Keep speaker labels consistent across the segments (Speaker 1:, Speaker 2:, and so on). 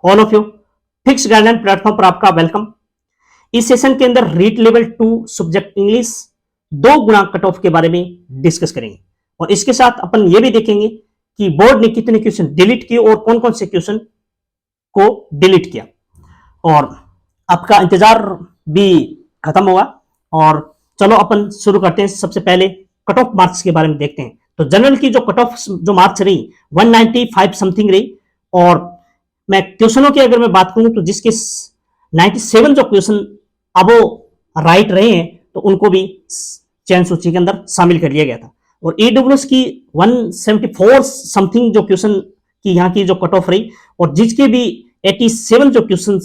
Speaker 1: All of you. Fix guideline platform पर आपका welcome. इस सेशन के अंदर रीट लेवल 2 सब्जेक्ट इंग्लिश 2 गुना कट ऑफ के बारे में डिस्कस करेंगे और इसके साथ अपन ये भी देखेंगे कि बोर्ड ने कितने क्वेश्चन डिलीट किए और कौन कौन से क्वेश्चन को डिलीट किया और आपका इंतजार भी खत्म होगा। और चलो अपन शुरू करते हैं। सबसे पहले कट ऑफ मार्क्स के बारे में देखते हैं। तो जनरल की जो कट ऑफ जो मार्क्स रही 195 समथिंग रही और मैं क्वेश्चनों की अगर मैं बात करूं तो जिसके 97 जो क्वेश्चन अब वो राइट रहे हैं तो उनको भी चयन सूची के अंदर शामिल कर लिया गया था। और ईडब्ल्यूएस की 174 समथिंग जो क्वेश्चन की यहाँ की जो कट ऑफ रही और जिसके भी 87 जो क्वेश्चन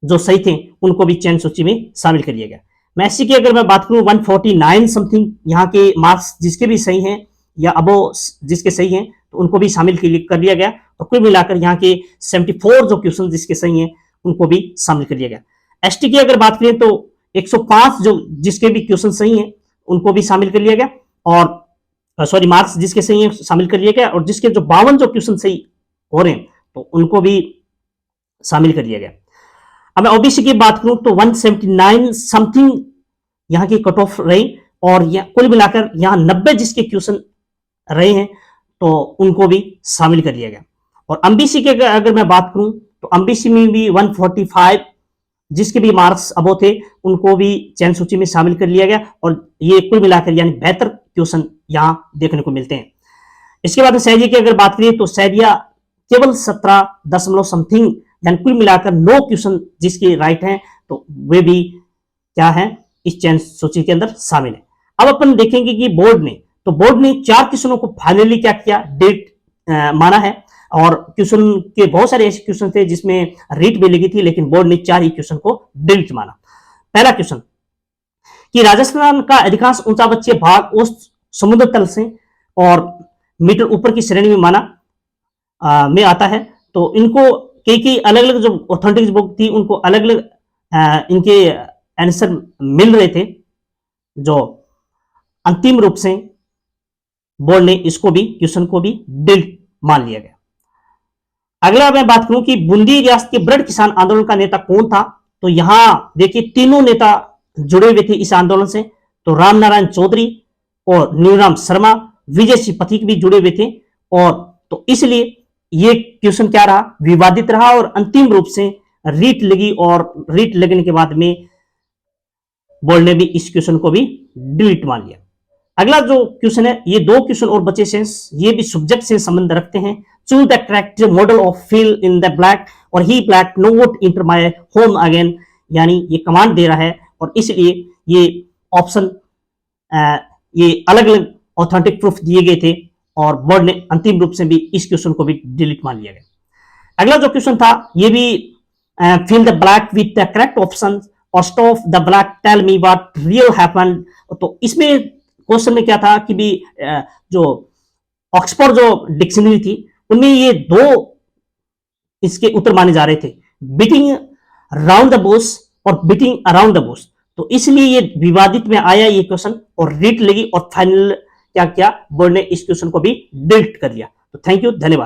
Speaker 1: जो सही थे उनको भी चयन सूची में शामिल कर लिया गया। मैसी की अगर मैं बात करूं 149 समथिंग यहाँ के मार्क्स जिसके भी सही हैं या अबो जिसके सही हैं तो उनको भी शामिल कर लिया गया और कुल मिलाकर यहाँ के 74 जो क्वेश्चन जिसके सही हैं उनको भी शामिल कर लिया गया। एसटी की अगर बात करें तो 105 जो जिसके भी क्वेश्चन सही हैं उनको भी शामिल कर लिया गया और सॉरी मार्क्स जिसके सही हैं शामिल कर लिया गया और जिसके जो 52 जो क्वेश्चन सही हो रहे हैं तो उनको भी शामिल कर लिया गया। अब मैं ओबीसी की बात करूं तो 179 समथिंग यहाँ की कट ऑफ रही और कुल मिलाकर यहाँ 90 जिसके क्वेश्चन रहे हैं तो उनको भी शामिल कर लिया गया। और एमबीसी के अगर मैं बात करूं तो एमबीसी में भी 145 जिसके भी मार्क्स अबो थे उनको भी चयन सूची में शामिल कर लिया गया और ये कुल मिलाकर यानी बेहतर क्वेश्चन यहाँ देखने को मिलते हैं। इसके बाद सैजिया की अगर बात करें तो सैजिया केवल 17 समथिंग यानी कुल मिलाकर 9 क्वेश्चन जिसके राइट हैं तो वे भी क्या है इस चयन सूची के अंदर शामिल है। अब अपन देखेंगे कि बोर्ड ने 4 क्वेश्चनों को फाइनली क्या किया डेट माना है और क्वेश्चन के बहुत सारे ऐसे क्वेश्चन थे जिसमें रीट भी लगी थी लेकिन बोर्ड ने 4 ही क्वेश्चन को डिलीट माना। पहला क्वेश्चन कि राजस्थान का अधिकांश ऊंचा वक्षीय भाग उस समुद्र तल से और मीटर ऊपर की श्रेणी में माना में आता है। तो इनको कई अलग अलग जो ऑथेंटिक बुक थी उनको अलग अलग इनके आंसर मिल रहे थे जो अंतिम रूप से बोर्ड ने इसको भी क्वेश्चन को भी डिलीट मान लिया गया। अगला मैं बात करूं कि बूंदी रियासत के ब्रड किसान आंदोलन का नेता कौन था तो यहां देखिए तीनों नेता जुड़े हुए थे इस आंदोलन से। तो रामनारायण चौधरी और न्यूराम शर्मा विजय सिंह पथिक भी जुड़े हुए थे और तो इसलिए ये क्वेश्चन क्या रहा विवादित रहा और अंतिम रूप से रीट लगी और रीट लगने के बाद में बोर्ड ने भी इस क्वेश्चन को भी डिलीट मान लिया। अगला जो क्वेश्चन है ये 2 क्वेश्चन और बचे से ये भी सब्जेक्ट से संबंध रखते हैं। Choose the correct modal of fill in the blank और he blank no vote enter my home again यानी ये कमांड दे रहा है और इसलिए ये ऑप्शन ये अलग अलग ऑथेंटिक प्रूफ दिए गए थे और बोर्ड ने अंतिम रूप से भी इस क्वेश्चन को भी डिलीट मान लिया गया। अगला जो क्वेश्चन था ये भी fill the blank with the correct option और stop the blank tell me what real happened. तो इसमें क्वेश्चन में क्या था कि भी जो ऑक्सफोर्ड जो डिक्शनरी थी उनमें ये 2 इसके उत्तर माने जा रहे थे बीटिंग राउंड द बुश और बीटिंग अराउंड द बुश। तो इसलिए ये विवादित में आया ये क्वेश्चन और रीट लगी और फाइनल क्या किया बोर्ड ने इस क्वेश्चन को भी डिलीट कर दिया। तो थैंक यू, धन्यवाद।